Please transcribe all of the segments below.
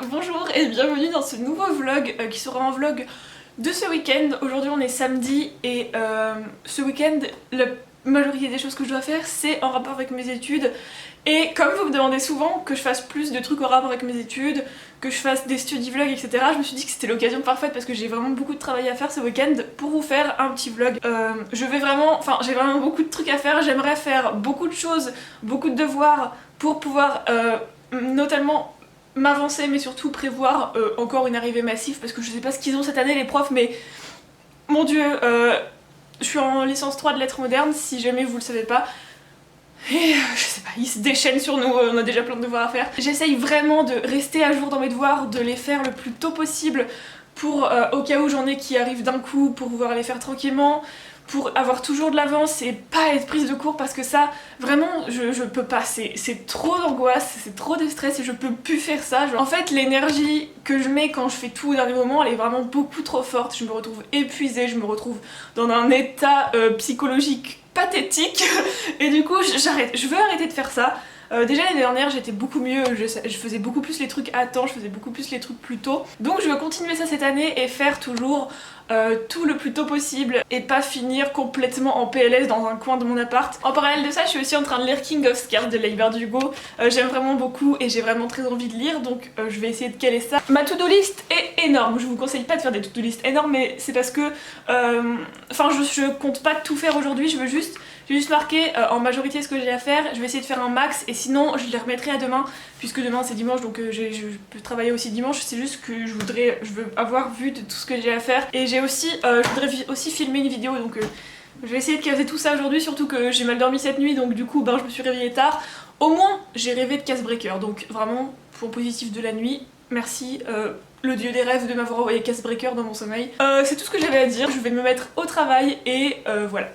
bonjour et bienvenue dans ce nouveau vlog qui sera un vlog de ce week-end. Aujourd'hui on est samedi et ce week-end la majorité des choses que je dois faire c'est en rapport avec mes études. Et comme vous me demandez souvent que je fasse plus de trucs en rapport avec mes études, que je fasse des study vlogs etc, je me suis dit que c'était l'occasion parfaite parce que j'ai vraiment beaucoup de travail à faire ce week-end pour vous faire un petit vlog. J'ai vraiment beaucoup de trucs à faire, j'aimerais faire beaucoup de choses, beaucoup de devoirs pour pouvoir notamment m'avancer mais surtout prévoir encore une arrivée massive parce que je sais pas ce qu'ils ont cette année les profs mais mon dieu, je suis en licence 3 de lettres modernes si jamais vous le savez pas. Et je sais pas, ils se déchaînent sur nous, on a déjà plein de devoirs à faire. J'essaye vraiment de rester à jour dans mes devoirs, de les faire le plus tôt possible pour au cas où j'en ai qui arrivent d'un coup, pour pouvoir les faire tranquillement, pour avoir toujours de l'avance et pas être prise de court parce que ça, vraiment, je peux pas, c'est trop d'angoisse, c'est trop de stress et je peux plus faire ça. En fait, l'énergie que je mets quand je fais tout au dernier moment, elle est vraiment beaucoup trop forte, je me retrouve épuisée, je me retrouve dans un état psychologique pathétique et du coup je veux arrêter de faire ça. Déjà l'année dernière j'étais beaucoup mieux, je faisais beaucoup plus les trucs à temps, je faisais beaucoup plus les trucs plus tôt. Donc je veux continuer ça cette année et faire toujours tout le plus tôt possible et pas finir complètement en PLS dans un coin de mon appart. En parallèle de ça je suis aussi en train de lire King of Scars de Leigh Bardugo. J'aime vraiment beaucoup et j'ai vraiment très envie de lire donc je vais essayer de caler ça. Ma to-do list est énorme, je vous conseille pas de faire des to-do list énormes mais c'est parce que je compte pas tout faire aujourd'hui, j'ai juste marqué en majorité ce que j'ai à faire, je vais essayer de faire un max et sinon je les remettrai à demain puisque demain c'est dimanche donc je peux travailler aussi dimanche, c'est juste que je veux avoir vu de tout ce que j'ai à faire et je voudrais aussi filmer une vidéo donc je vais essayer de caser tout ça aujourd'hui surtout que j'ai mal dormi cette nuit donc du coup je me suis réveillée tard. Au moins j'ai rêvé de Casebreaker donc vraiment point positif de la nuit, merci le dieu des rêves de m'avoir envoyé Casebreaker dans mon sommeil. C'est tout ce que j'avais à dire, je vais me mettre au travail et voilà.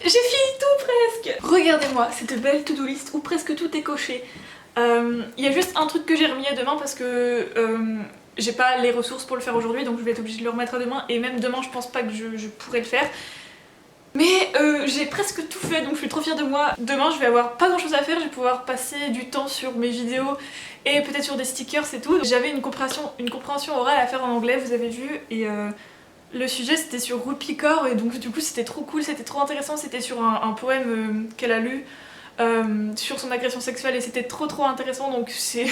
J'ai fini tout presque. Regardez-moi cette belle to-do list où presque tout est coché. Il y a juste un truc que j'ai remis à demain parce que j'ai pas les ressources pour le faire aujourd'hui donc je vais être obligée de le remettre à demain et même demain je pense pas que je pourrais le faire. Mais j'ai presque tout fait, donc je suis trop fière de moi. Demain je vais avoir pas grand chose à faire, je vais pouvoir passer du temps sur mes vidéos et peut-être sur des stickers et tout. J'avais une compréhension orale à faire en anglais, vous avez vu, et le sujet c'était sur Ruth Picor, et donc du coup c'était trop cool, c'était trop intéressant, c'était sur un poème qu'elle a lu sur son agression sexuelle, et c'était trop intéressant, donc c'est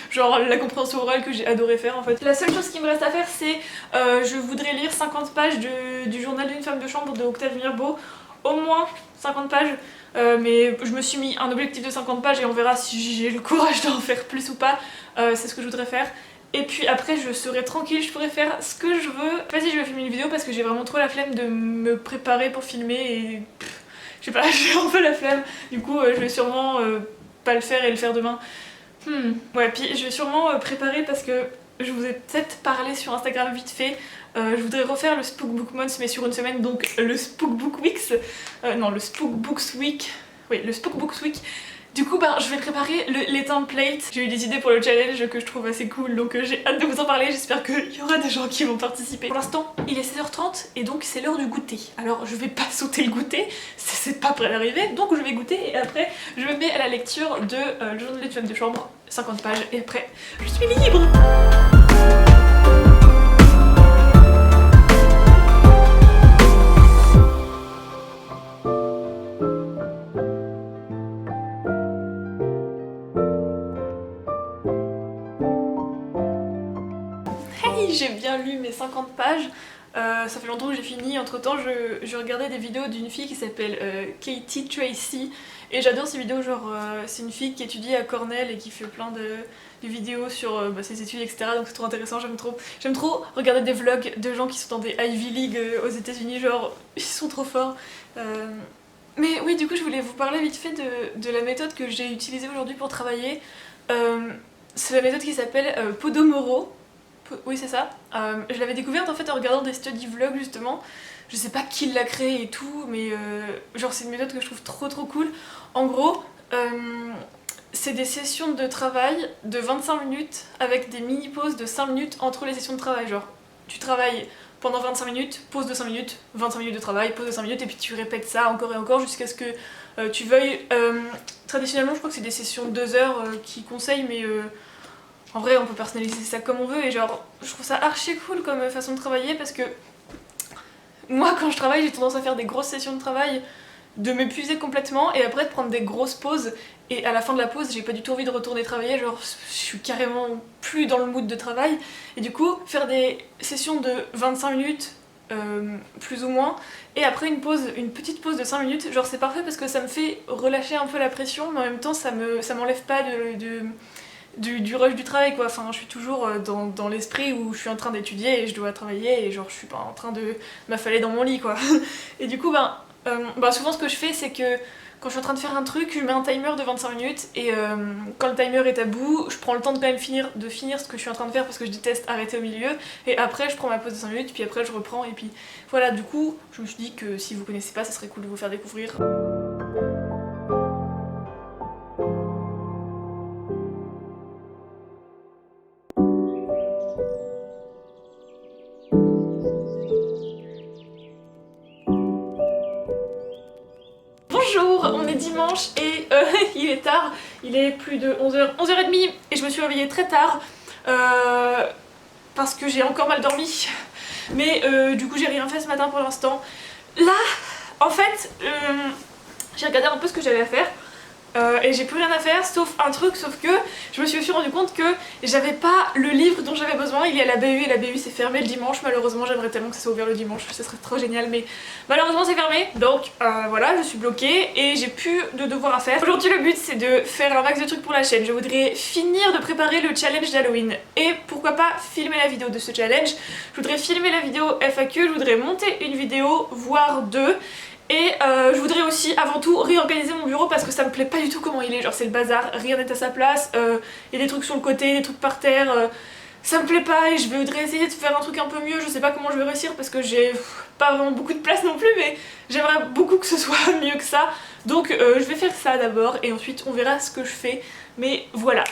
genre la compréhension orale que j'ai adoré faire en fait. La seule chose qui me reste à faire c'est je voudrais lire 50 pages du journal d'une femme de chambre de Octave Mirbeau, au moins 50 pages, mais je me suis mis un objectif de 50 pages et on verra si j'ai le courage d'en faire plus ou pas, c'est ce que je voudrais faire. Et puis après je serai tranquille, je pourrai faire ce que je veux. Vas-y, je vais filmer une vidéo parce que j'ai vraiment trop la flemme de me préparer pour filmer et je sais pas, j'ai un peu la flemme. Du coup je vais sûrement pas le faire et le faire demain. Ouais, puis je vais sûrement préparer parce que je vous ai peut-être parlé sur Instagram vite fait. Je voudrais refaire le Spookbook Month mais sur une semaine, donc le Spookbook Weeks. Non, le Spookbooks Week. Oui, le Spookbooks Week. Du coup, je vais préparer les templates. J'ai eu des idées pour le challenge que je trouve assez cool, donc j'ai hâte de vous en parler. J'espère qu'il y aura des gens qui vont participer. Pour l'instant, il est 16h30 et donc c'est l'heure du goûter. Alors je vais pas sauter le goûter, c'est pas près d'arriver, donc je vais goûter et après je me mets à la lecture de le journal d'une femme de chambre, 50 pages, et après je suis libre. J'ai bien lu mes 50 pages, ça fait longtemps que j'ai fini. Entre temps je regardais des vidéos d'une fille qui s'appelle Katie Tracy, et j'adore ces vidéos, genre c'est une fille qui étudie à Cornell et qui fait plein de vidéos sur ses études, etc. Donc c'est trop intéressant, j'aime trop regarder des vlogs de gens qui sont dans des Ivy League aux États-Unis, genre ils sont trop forts. Mais oui, du coup je voulais vous parler vite fait de la méthode que j'ai utilisée aujourd'hui pour travailler. C'est la méthode qui s'appelle Podomoro. Oui, c'est ça. Je l'avais découverte en fait en regardant des study vlogs justement. Je sais pas qui l'a créé et tout, mais genre c'est une méthode que je trouve trop cool. En gros, c'est des sessions de travail de 25 minutes avec des mini-pauses de 5 minutes entre les sessions de travail. Genre, tu travailles pendant 25 minutes, pause de 5 minutes, 25 minutes de travail, pause de 5 minutes, et puis tu répètes ça encore et encore jusqu'à ce que tu veuilles. Traditionnellement, je crois que c'est des sessions de 2 heures qui conseillent, mais en vrai on peut personnaliser ça comme on veut, et genre je trouve ça archi cool comme façon de travailler, parce que moi quand je travaille j'ai tendance à faire des grosses sessions de travail, de m'épuiser complètement et après de prendre des grosses pauses, et à la fin de la pause j'ai pas du tout envie de retourner travailler, genre je suis carrément plus dans le mood de travail, et du coup faire des sessions de 25 minutes plus ou moins, et après une petite pause de 5 minutes, genre c'est parfait parce que ça me fait relâcher un peu la pression, mais en même temps ça m'enlève pas du rush du travail quoi. Enfin je suis toujours dans l'esprit où je suis en train d'étudier et je dois travailler, et genre je suis pas en train de m'affaler dans mon lit quoi. Et du coup souvent ce que je fais c'est que quand je suis en train de faire un truc, je mets un timer de 25 minutes, et quand le timer est à bout, je prends le temps de quand même finir ce que je suis en train de faire parce que je déteste arrêter au milieu, et après je prends ma pause de 5 minutes, puis après je reprends, et puis voilà. Du coup je me suis dit que si vous connaissez pas ça serait cool de vous faire découvrir. On est dimanche et il est tard, il est plus de 11h, 11h30, et je me suis réveillée très tard parce que j'ai encore mal dormi, mais du coup j'ai rien fait ce matin pour l'instant. Là, en fait, j'ai regardé un peu ce que j'avais à faire. Et j'ai plus rien à faire sauf un truc, sauf que je me suis aussi rendu compte que j'avais pas le livre dont j'avais besoin. Il y a la BU et la BU c'est fermé le dimanche, malheureusement. J'aimerais tellement que ça soit ouvert le dimanche, ça serait trop génial, mais malheureusement c'est fermé. Donc voilà, je suis bloquée et j'ai plus de devoirs à faire. Aujourd'hui le but c'est de faire un max de trucs pour la chaîne. Je voudrais finir de préparer le challenge d'Halloween et pourquoi pas filmer la vidéo de ce challenge. Je voudrais filmer la vidéo FAQ, je voudrais monter une vidéo, voire deux. Et je voudrais aussi avant tout réorganiser mon bureau parce que ça me plaît pas du tout comment il est, genre c'est le bazar, rien n'est à sa place, y a des trucs sur le côté, des trucs par terre, ça me plaît pas, et je voudrais essayer de faire un truc un peu mieux. Je sais pas comment je vais réussir parce que j'ai pas vraiment beaucoup de place non plus, mais j'aimerais beaucoup que ce soit mieux que ça, donc je vais faire ça d'abord et ensuite on verra ce que je fais, mais voilà.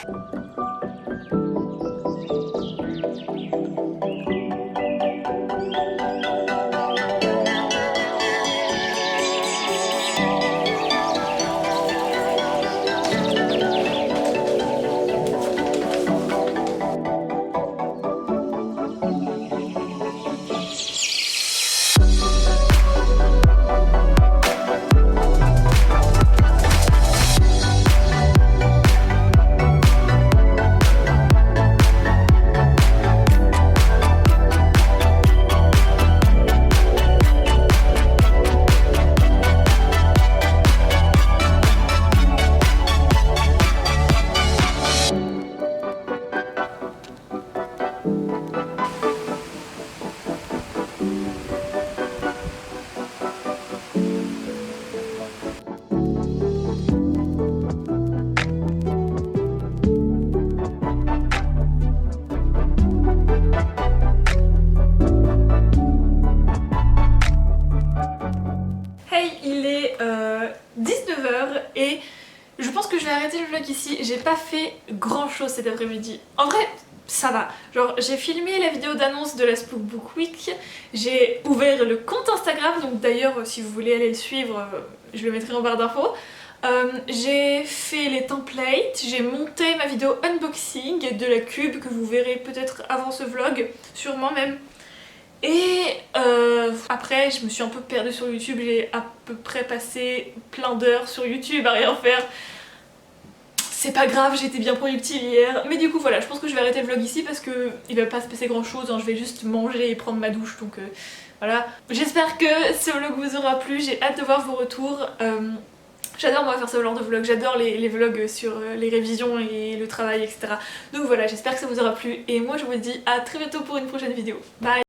est 19h et je pense que je vais arrêter le vlog ici. J'ai pas fait grand chose cet après-midi. En vrai, ça va. Genre, j'ai filmé la vidéo d'annonce de la Spook Book Week, j'ai ouvert le compte Instagram, donc d'ailleurs, si vous voulez aller le suivre, je le mettrai en barre d'infos. J'ai fait les templates, j'ai monté ma vidéo unboxing de la cube que vous verrez peut-être avant ce vlog, sûrement même. Et après je me suis un peu perdue sur YouTube, j'ai à peu près passé plein d'heures sur YouTube à rien faire. C'est pas grave, j'ai été bien productive hier. Mais du coup voilà, je pense que je vais arrêter le vlog ici parce que il va pas se passer grand chose, hein. Je vais juste manger et prendre ma douche, donc voilà. J'espère que ce vlog vous aura plu, j'ai hâte de voir vos retours. J'adore moi faire ce genre de vlog, j'adore les vlogs sur les révisions et le travail, etc. Donc voilà, j'espère que ça vous aura plu et moi je vous dis à très bientôt pour une prochaine vidéo. Bye!